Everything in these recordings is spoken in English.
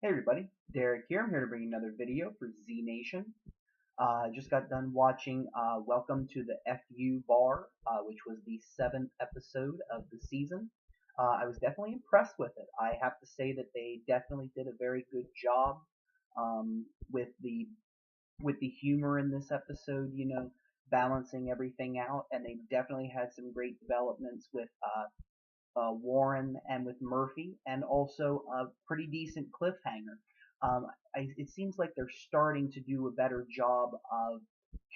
Hey everybody, Derek here. I'm here to bring another video for Z Nation. I just got done watching Welcome to the FU Bar, which was the seventh episode of the season. I was definitely impressed with it. I have to say that they definitely did a very good job um, with the with the humor in this episode. Balancing everything out, and they definitely had some great developments with Warren and with Murphy, and also a pretty decent cliffhanger. It seems like they're starting to do a better job of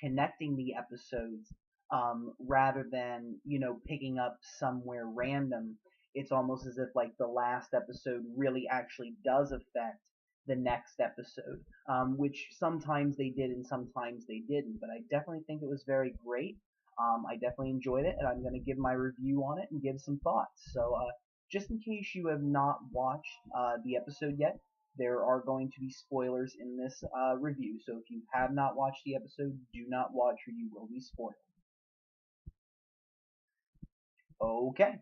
connecting the episodes rather than picking up somewhere random. It's almost as if like the last episode really actually does affect the next episode, which sometimes they did and sometimes they didn't. But I definitely think it was very great. I definitely enjoyed it, and I'm going to give my review on it and give some thoughts. So, just in case you have not watched the episode yet, there are going to be spoilers in this review. So, if you have not watched the episode, do not watch or you will be spoiled. Okay.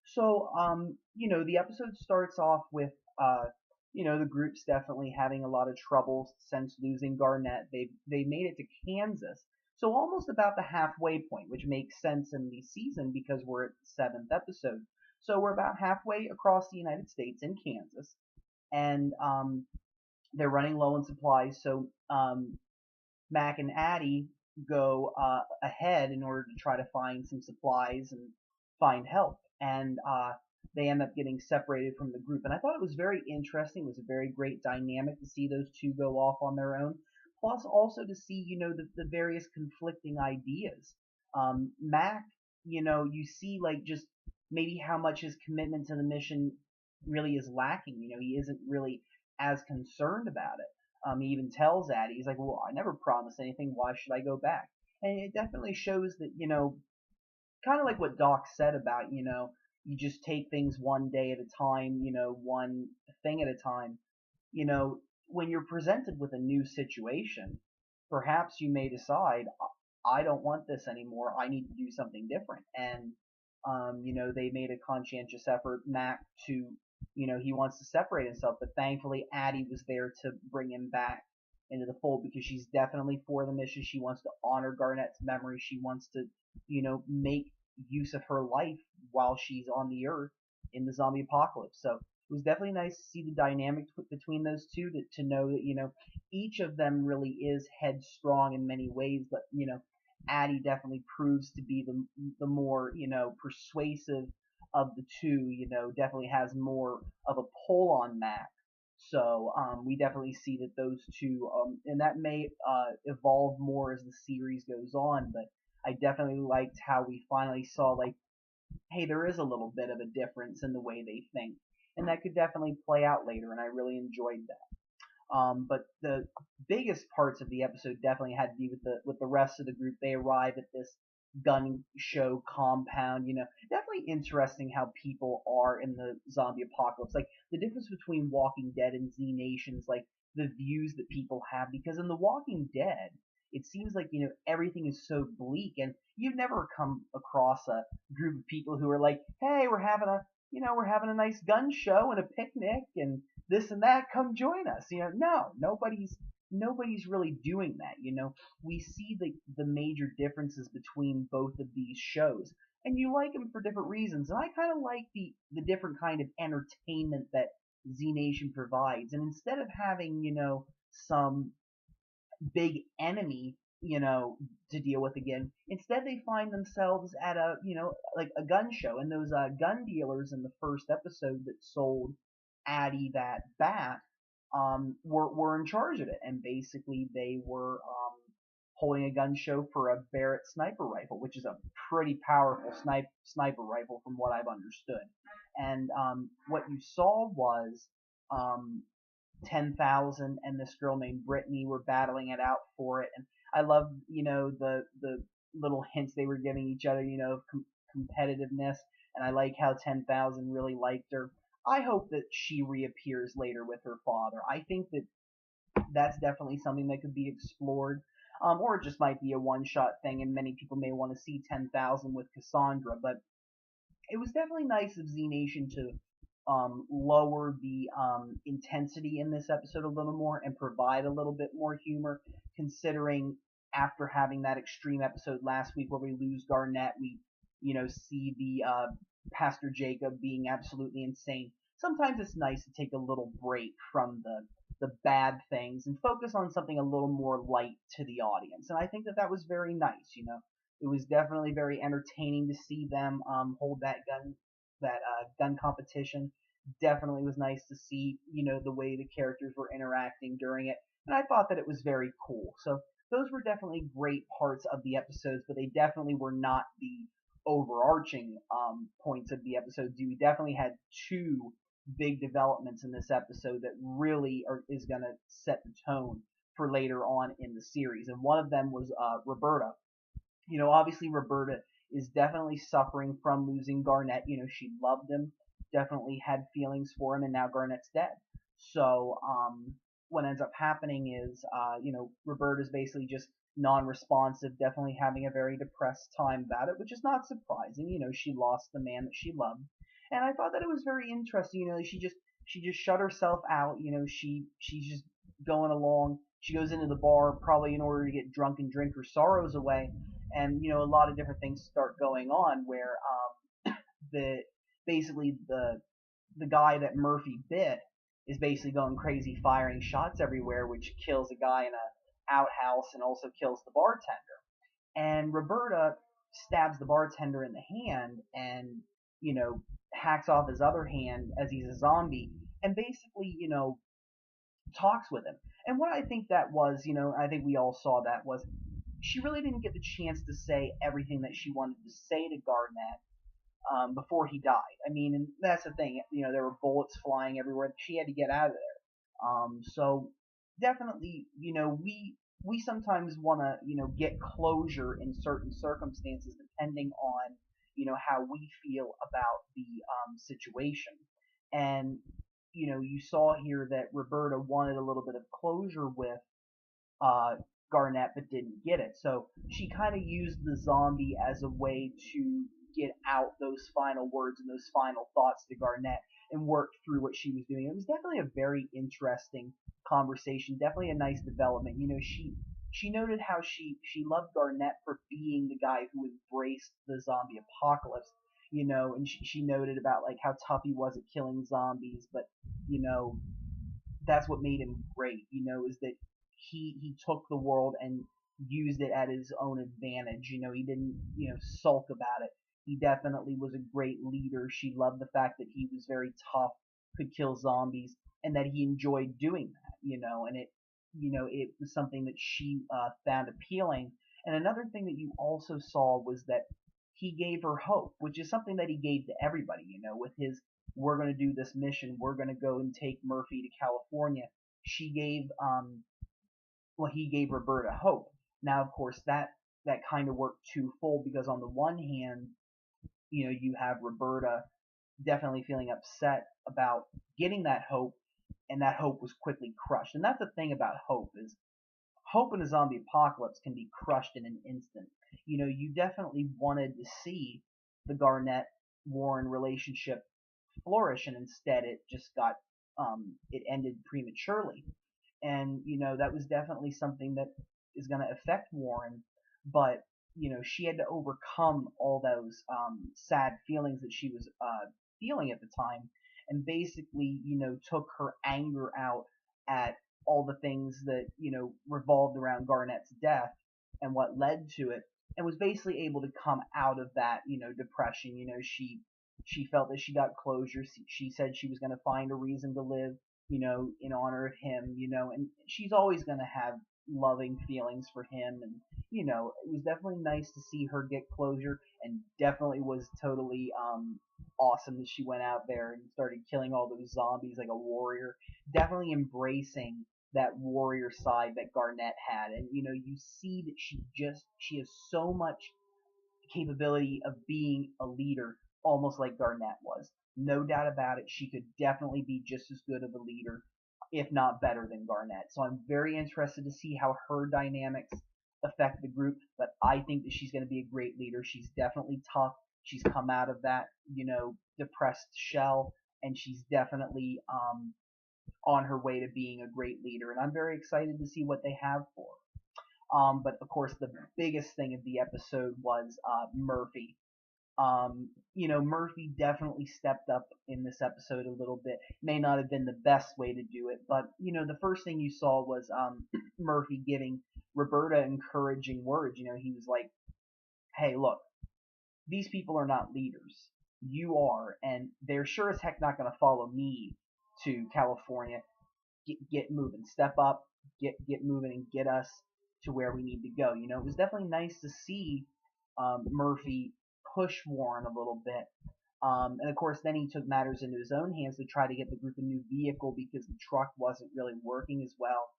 So, the episode starts off with, the group's definitely having a lot of trouble since losing Garnett. They made it to Kansas, so almost about the halfway point, which makes sense in the season because we're at the seventh episode. So we're about halfway across the United States in Kansas, and they're running low on supplies. So Mac and Addie go ahead in order to try to find some supplies and find help. And they end up getting separated from the group. And I thought it was very interesting. It was a very great dynamic to see those two go off on their own. Plus, also to see, the various conflicting ideas. Mac, you see, like, just maybe how much his commitment to the mission really is lacking. He isn't really as concerned about it. He even tells Addie, he's like, well, I never promised anything. Why should I go back? And it definitely shows that, kind of like what Doc said about, you just take things one day at a time, one thing at a time. When you're presented with a new situation, perhaps you may decide, I don't want this anymore. I need to do something different. And, they made a conscientious effort, Mac, to, he wants to separate himself, but thankfully Addie was there to bring him back into the fold because she's definitely for the mission. She wants to honor Garnett's memory. She wants to, make use of her life while she's on the earth in the zombie apocalypse. So it was definitely nice to see the dynamic between those two, to know that, each of them really is headstrong in many ways, but, Addie definitely proves to be the more, persuasive of the two, definitely has more of a pull on Mac. So we definitely see that those two, and that may evolve more as the series goes on, but I definitely liked how we finally saw, like, hey, there is a little bit of a difference in the way they think, and that could definitely play out later, and I really enjoyed that. But the biggest parts of the episode definitely had to do with the rest of the group. They arrive at this gun show compound. Definitely interesting how people are in the zombie apocalypse. Like the difference between Walking Dead and Z Nations, like the views that people have. Because in The Walking Dead, it seems like everything is so bleak, and you've never come across a group of people who are like, "Hey, we're having a nice gun show and a picnic and this and that. Come join us." No, nobody's really doing that. We see the major differences between both of these shows, and you like them for different reasons. And I kind of like the different kind of entertainment that Z Nation provides. And instead of having some big enemy, to deal with again. Instead, they find themselves at a, like a gun show, and those gun dealers in the first episode that sold Addie that bat, were in charge of it, and basically they were holding a gun show for a Barrett sniper rifle, which is a pretty powerful sniper rifle from what I've understood. And what you saw was um, 10,000 and this girl named Brittany were battling it out for it. And I love, the little hints they were giving each other, of competitiveness. And I like how 10,000 really liked her. I hope that she reappears later with her father. I think that that's definitely something that could be explored. Or it just might be a one-shot thing, and many people may want to see 10,000 with Cassandra. But it was definitely nice of Z Nation to lower the intensity in this episode a little more and provide a little bit more humor, considering after having that extreme episode last week where we lose Garnett, we see the Pastor Jacob being absolutely insane. Sometimes it's nice to take a little break from the bad things and focus on something a little more light to the audience. And I think that that was very nice. It was definitely very entertaining to see them hold that gun competition. Definitely was nice to see the way the characters were interacting during it, and I thought that it was very cool. So those were definitely great parts of the episodes, but they definitely were not the overarching points of the episodes. We definitely had two big developments in this episode that really is going to set the tone for later on in the series, and one of them was Roberta. Obviously Roberta is definitely suffering from losing Garnett. She loved him, definitely had feelings for him, and now Garnett's dead. So, what ends up happening is, Roberta's basically just non-responsive, definitely having a very depressed time about it, which is not surprising. She lost the man that she loved, and I thought that it was very interesting. She just shut herself out. She's just going along. She goes into the bar probably in order to get drunk and drink her sorrows away, and a lot of different things start going on where the basically the guy that Murphy bit is basically going crazy, firing shots everywhere, which kills a guy in a outhouse and also kills the bartender. And Roberta stabs the bartender in the hand and hacks off his other hand as he's a zombie, and basically talks with him. And what I think that was, I think we all saw that was she really didn't get the chance to say everything that she wanted to say to Garnett before he died. I mean, and that's the thing. There were bullets flying everywhere. She had to get out of there. So definitely, we sometimes want to get closure in certain circumstances depending on how we feel about the situation. And you saw here that Roberta wanted a little bit of closure with uh, Garnett, but didn't get it. So she kind of used the zombie as a way to get out those final words and those final thoughts to Garnett and work through what she was doing. It was definitely a very interesting conversation, definitely a nice development. She noted how she loved Garnett for being the guy who embraced the zombie apocalypse. And she noted about like how tough he was at killing zombies, but you know that's what made him great. Is that he took the world and used it at his own advantage. He didn't sulk about it. He definitely was a great leader. She loved the fact that he was very tough, could kill zombies, and that he enjoyed doing that. And it was something that she found appealing. And another thing that you also saw was that he gave her hope, which is something that he gave to everybody. With his "we're going to do this mission, we're going to go and take Murphy to California." She gave he gave Roberta hope. Now, of course, that kind of worked twofold, because on the one hand, you have Roberta definitely feeling upset about getting that hope, and that hope was quickly crushed. And that's the thing about hope, is hope in a zombie apocalypse can be crushed in an instant. You definitely wanted to see the Garnett Warren relationship flourish, and instead it just got it ended prematurely. And that was definitely something that is going to affect Warren. But she had to overcome all those sad feelings that she was feeling at the time, and basically took her anger out at all the things that revolved around Garnett's death and what led to it, and was basically able to come out of that depression. She felt that she got closure. She said she was going to find a reason to live, in honor of him, and she's always going to have loving feelings for him. And it was definitely nice to see her get closure, and definitely was totally awesome that she went out there and started killing all those zombies like a warrior, definitely embracing that warrior side that Garnett had. And you see that she has so much capability of being a leader, almost like Garnett was. No doubt about it, she could definitely be just as good of a leader, if not better than Garnett. So I'm very interested to see how her dynamics affect the group, but I think that she's going to be a great leader. She's definitely tough. She's come out of that, depressed shell, and she's definitely on her way to being a great leader, and I'm very excited to see what they have for her. But of course, the biggest thing of the episode was Murphy. Murphy definitely stepped up in this episode a little bit. May not have been the best way to do it, but the first thing you saw was Murphy giving Roberta encouraging words. He was like, "Hey, look, these people are not leaders. You are, and they're sure as heck not going to follow me to California. Get moving, step up, get moving, and get us to where we need to go." It was definitely nice to see Murphy push Warren a little bit. And of course, then he took matters into his own hands to try to get the group a new vehicle because the truck wasn't really working as well.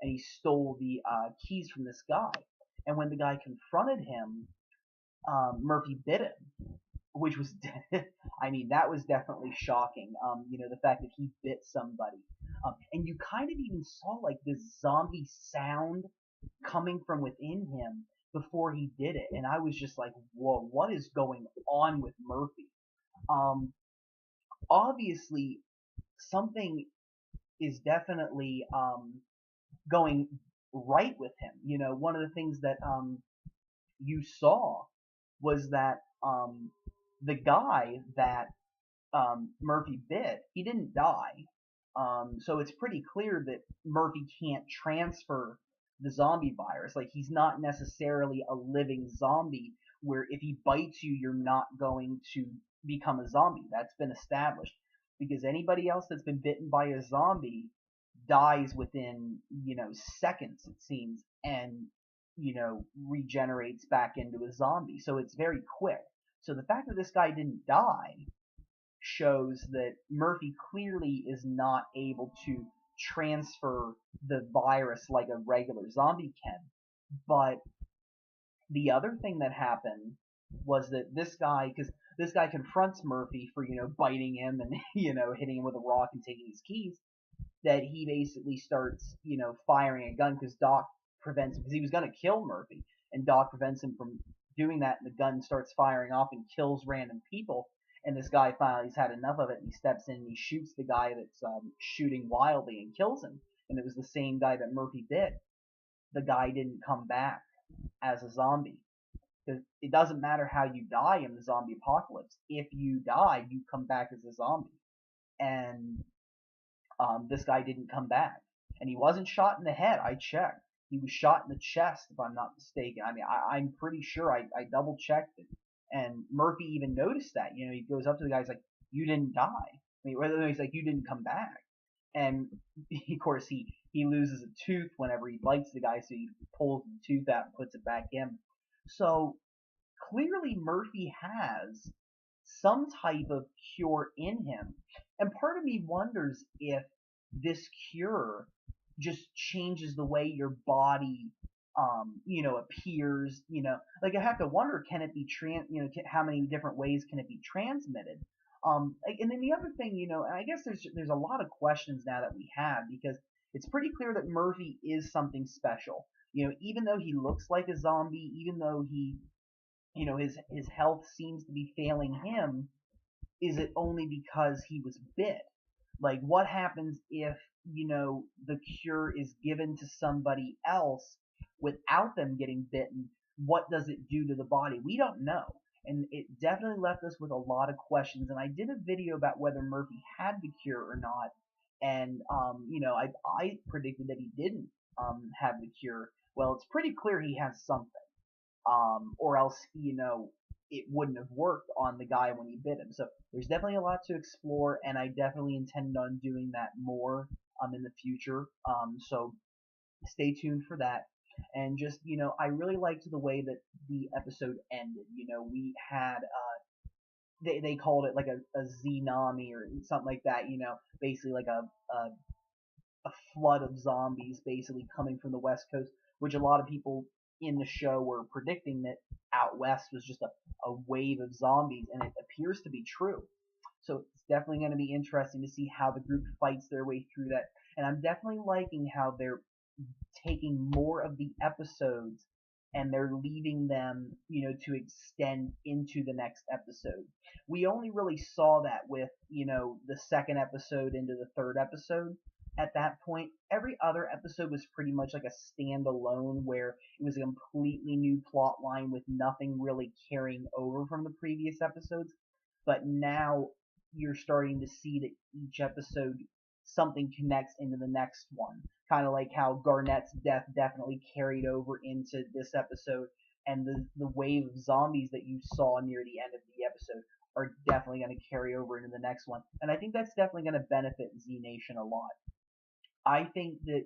And he stole the keys from this guy. And when the guy confronted him, Murphy bit him, which was, I mean, that was definitely shocking. The fact that he bit somebody. And you kind of even saw like this zombie sound coming from within him before he did it, and I was just like, whoa, what is going on with Murphy? Obviously, something is definitely going right with him. One of the things that you saw was that the guy that Murphy bit, he didn't die. So it's pretty clear that Murphy can't transfer the zombie virus. Like, he's not necessarily a living zombie where if he bites you, you're not going to become a zombie. That's been established. Because anybody else that's been bitten by a zombie dies within, seconds, it seems, and, regenerates back into a zombie. So it's very quick. So the fact that this guy didn't die shows that Murphy clearly is not able to transfer the virus like a regular zombie can. But the other thing that happened was that this guy, because this guy confronts Murphy for, biting him and, hitting him with a rock and taking his keys, that he basically starts, firing a gun because Doc prevents him, because he was going to kill Murphy, and Doc prevents him from doing that, and the gun starts firing off and kills random people. And this guy finally's had enough of it, and he steps in and he shoots the guy that's shooting wildly and kills him. And it was the same guy that Murphy bit. The guy didn't come back as a zombie. Because it doesn't matter how you die in the zombie apocalypse. If you die, you come back as a zombie. And this guy didn't come back. And he wasn't shot in the head. I checked. He was shot in the chest, if I'm not mistaken. I mean, I'm pretty sure I double checked it. And Murphy even noticed that. He goes up to the guy, he's like, "You didn't die." I mean, he's like, "You didn't come back." And of course, he loses a tooth whenever he bites the guy, so he pulls the tooth out and puts it back in. So clearly, Murphy has some type of cure in him. And part of me wonders if this cure just changes the way your body appears, like I have to wonder, can it be how many different ways can it be transmitted? And then the other thing, and I guess there's a lot of questions now that we have, because it's pretty clear that Murphy is something special. Even though he looks like a zombie, even though he, his health seems to be failing him, is it only because he was bit? Like, what happens if, the cure is given to somebody else without them getting bitten? What does it do to the body? We don't know. And it definitely left us with a lot of questions. And I did a video about whether Murphy had the cure or not. And, I predicted that he didn't have the cure. Well, it's pretty clear he has something. Or else, it wouldn't have worked on the guy when he bit him. So there's definitely a lot to explore, and I definitely intend on doing that more in the future. So stay tuned for that. And just, I really liked the way that the episode ended. We had they called it like a tsunami or something like that. Basically like a flood of zombies basically coming from the West Coast, which a lot of people in the show were predicting that out west was just a wave of zombies, and it appears to be true. So it's definitely going to be interesting to see how the group fights their way through that. And I'm definitely liking how they're taking more of the episodes and they're leaving them, to extend into the next episode. We only really saw that with, the second episode into the third episode. At that point, every other episode was pretty much like a standalone where it was a completely new plot line with nothing really carrying over from the previous episodes. But now you're starting to see that each episode something connects into the next one. Kind of like how Garnett's death definitely carried over into this episode, and the wave of zombies that you saw near the end of the episode are definitely going to carry over into the next one. And I think that's definitely going to benefit Z Nation a lot. I think that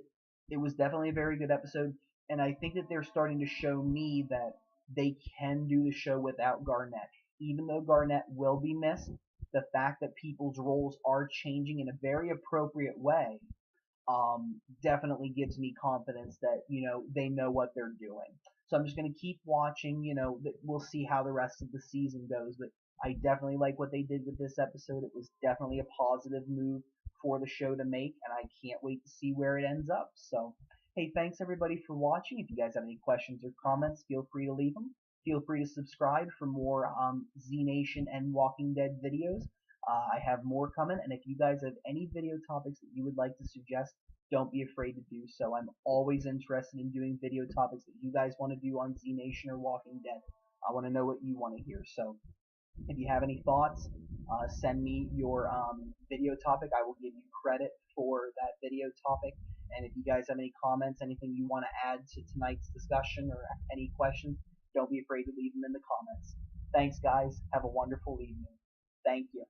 it was definitely a very good episode, and I think that they're starting to show me that they can do the show without Garnett. Even though Garnett will be missed, the fact that people's roles are changing in a very appropriate way definitely gives me confidence that they know what they're doing. So I'm just going to keep watching. We'll see how the rest of the season goes, but I definitely like what they did with this episode. It was definitely a positive move for the show to make, and I can't wait to see where it ends up. So, hey, thanks everybody for watching. If you guys have any questions or comments, feel free to leave them. Feel free to subscribe for more Z Nation and Walking Dead videos. I have more coming, and if you guys have any video topics that you would like to suggest, don't be afraid to do so. I'm always interested in doing video topics that you guys want to do on Z Nation or Walking Dead. I want to know what you want to hear. So if you have any thoughts, send me your video topic. I will give you credit for that video topic. And if you guys have any comments, anything you want to add to tonight's discussion, or any questions, don't be afraid to leave them in the comments. Thanks, guys. Have a wonderful evening. Thank you.